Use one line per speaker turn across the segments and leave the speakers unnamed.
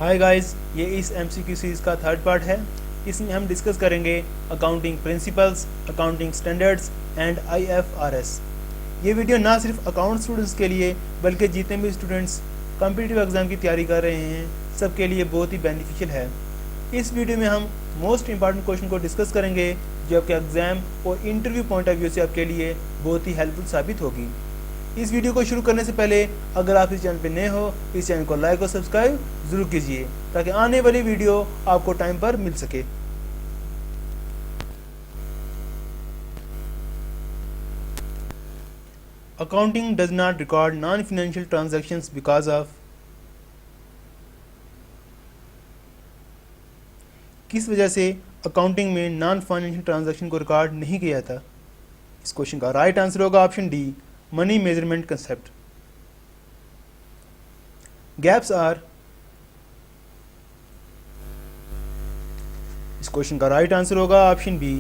Hi guys, ये इस MCQ series का थर्ड पार्ट है। इसमें हम डिस्कस करेंगे accounting principles, accounting standards and IFRS. ये वीडियो ना सिर्फ अकाउंट स्टूडेंट्स के लिए बल्कि जितने भी स्टूडेंट्स कॉम्पिटिटिव एग्ज़ाम की तैयारी कर रहे हैं सबके लिए बहुत ही बेनिफिशियल है। इस वीडियो में हम मोस्ट इंपॉर्टेंट क्वेश्चन को डिस्कस करेंगे जो आपके एग्ज़ाम और इंटरव्यू पॉइंट ऑफ व्यू से आपके लिए बहुत ही हेल्पफुल साबित होगी। इस वीडियो को शुरू करने से पहले अगर आप इस चैनल पर नए हो, इस चैनल को लाइक और सब्सक्राइब ज़रूर कीजिए ताकि आने वाली वीडियो आपको टाइम पर मिल सके। Accounting does not record non financial transactions because of. किस वजह से अकाउंटिंग में नॉन फाइनेंशियल ट्रांजैक्शन को रिकॉर्ड नहीं किया था? इस क्वेश्चन का राइट आंसर होगा option D, money measurement concept. Gaps are. इस क्वेश्चन का राइट आंसर होगा option B,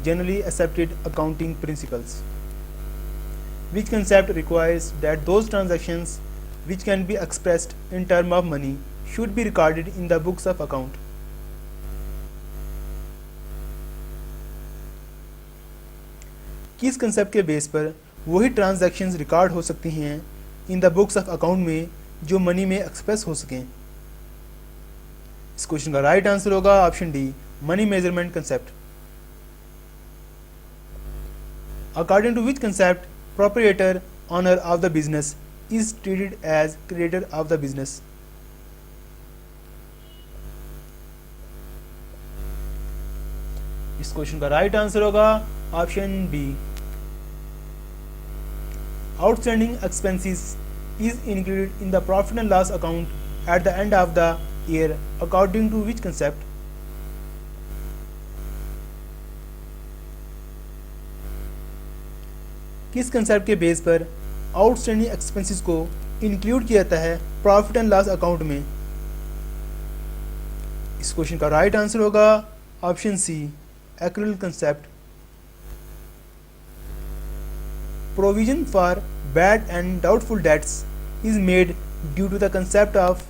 generally accepted accounting principles. Which concept requires that those transactions which can be expressed in terms of money should be recorded in the books of account? किस concept के base पर वही transactions record हो सकती हैं in the books of account में जो money में एक्सप्रेस हो सकें? इस क्वेश्चन का राइट आंसर होगा option D, money measurement concept. According to which concept proprietor owner of the business is treated as creator of the business? इस question का राइट आंसर होगा option B, outstanding expenses is included in the profit and loss account at the end of the year according to which concept? किस concept के base पर outstanding expenses को include किया जाता है प्रॉफिट एंड लॉस अकाउंट में? इस question का राइट आंसर होगा option C, accrual concept. Provision for bad and doubtful debts is made due to the concept of.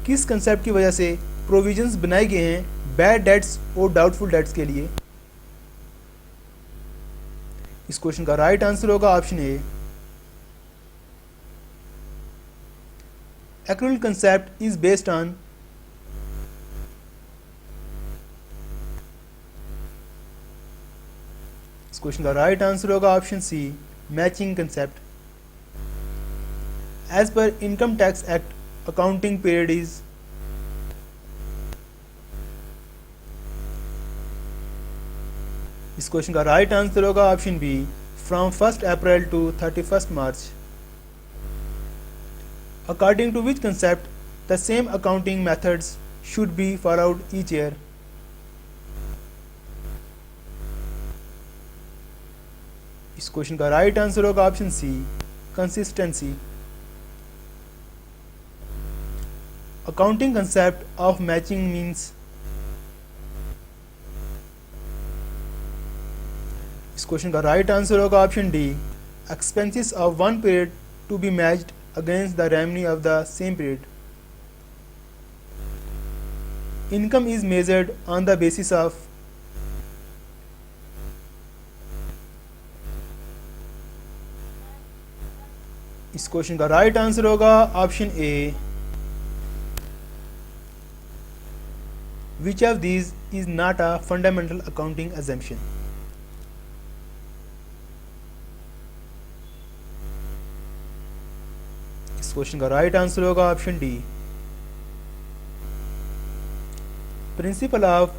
किस कंसेप्ट की वजह से प्रोविजंस बनाए गए हैं बैड डेट्स और डाउटफुल डेट्स के लिए? इस क्वेश्चन का राइट आंसर होगा option A, accrual concept is based on. इस क्वेश्चन का राइट आंसर होगा option C, matching concept. As per income tax act accounting period is. इस क्वेश्चन का राइट आंसर होगा option B, from 1 April to 31 March. According to which concept the same accounting methods should be followed each year? इस question का right answer होगा option C, consistency. Accounting concept of matching means. इस question का right answer होगा option D, expenses of one period to be matched against the revenue of the same period. Income is measured on the basis of. इस question का right answer होगा option A, which of these is not a fundamental accounting assumption? इस question का right answer होगा option D, principle of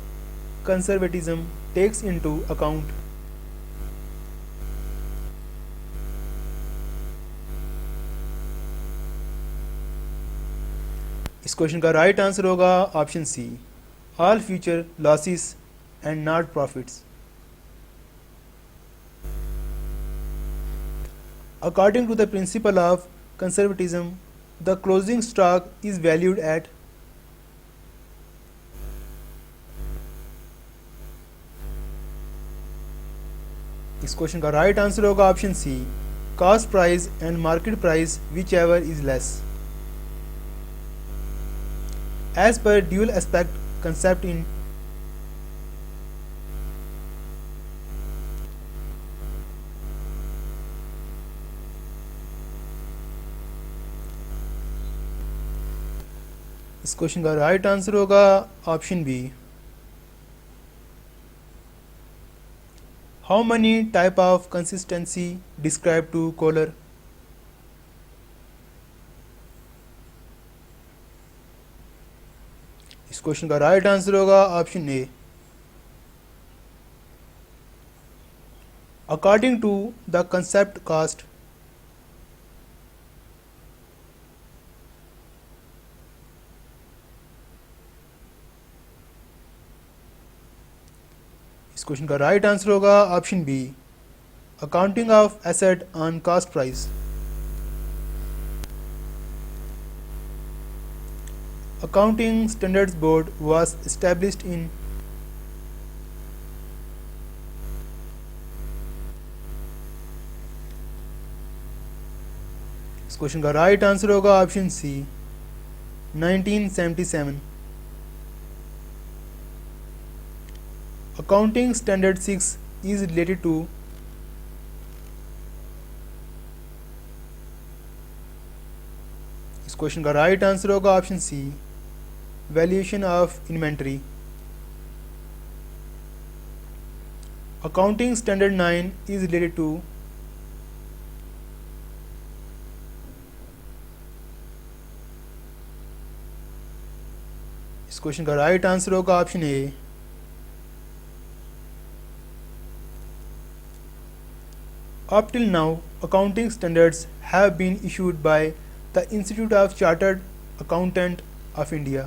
conservatism takes into account. इस question का right answer होगा option C, all future losses and not profits. According to the principle of conservatism, the closing stock is valued at। इस question का right answer होगा option C, cost price and market price, whichever is less. As per dual aspect concept in इस question का right answer होगा option B. How many type of consistency describe to Kohler? इस question का right answer होगा option A. According to the concept cost, इस question का right answer होगा option B. Accounting of asset on cost price. Accounting standards board was established in इस question का right answer होगा option C 1977। Accounting standard 6 is related to इस question का right answer होगा option C valuation of inventory. Accounting standard 9 is related to इस question का right answer होगा option A. Up till now, accounting standards have been issued by the Institute of Chartered Accountant of India.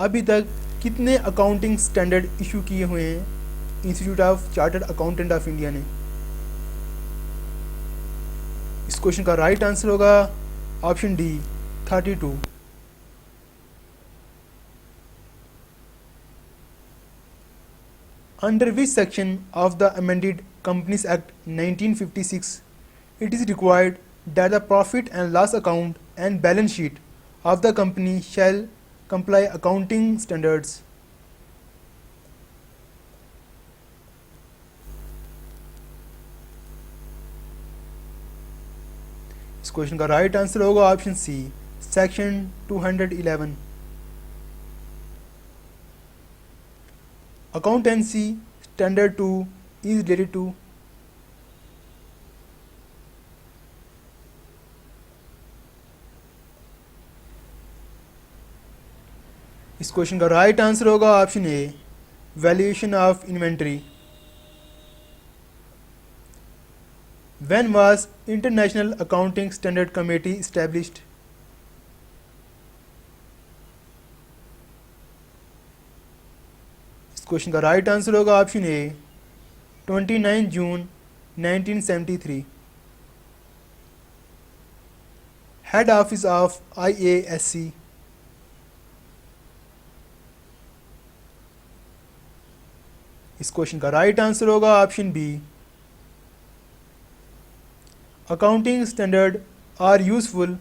अभी तक कितने accounting standard issue किए हुए हैं institute of chartered accountant of India ने? इस क्वेश्चन का राइट आंसर होगा option D 32। Under which section of the amended Companies Act 1956 it is required that the profit and loss account and balance sheet of the company shall comply accounting standards? इस question का right answer होगा option C section 211। Accountancy Standard 2 is related to इस question का right answer होगा option A valuation of inventory. When was International Accounting Standard Committee established? Question का right answer होगा option A 29 June 1973। Head office of IASC। इस question का right answer होगा option B accounting standard are useful.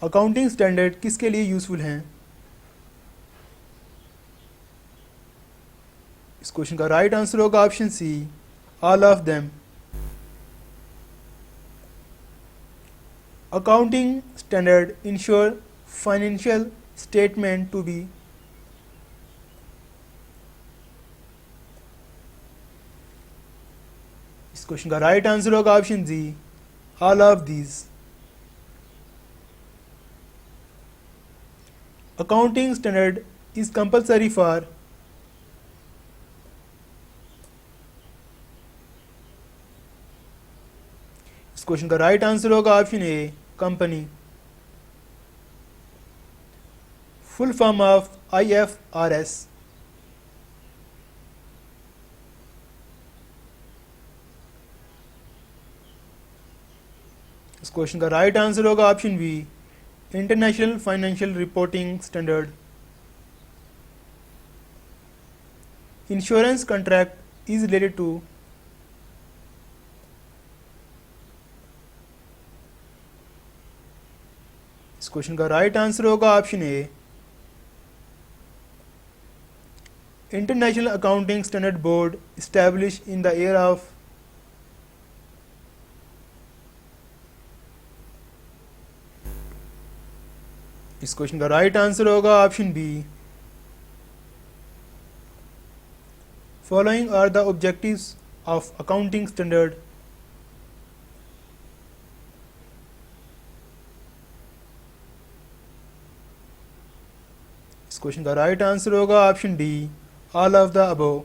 Accounting standard किसके लिए useful हैं? इस question का राइट आंसर होगा option C all of them. Accounting standard ensure financial statement to be. इस क्वेश्चन का राइट आंसर होगा option G all of these. Accounting standard is compulsory for इस क्वेश्चन का राइट आंसर होगा option A company. Full form of IFRS। इस question का right answer होगा option B international financial reporting standard, insurance contract is related to, इस question का right answer होगा option A, international accounting standard board established in the year of, इस question का right answer होगा option B, following are the objectives of accounting standard, इस question का right answer होगा option D, all of the above.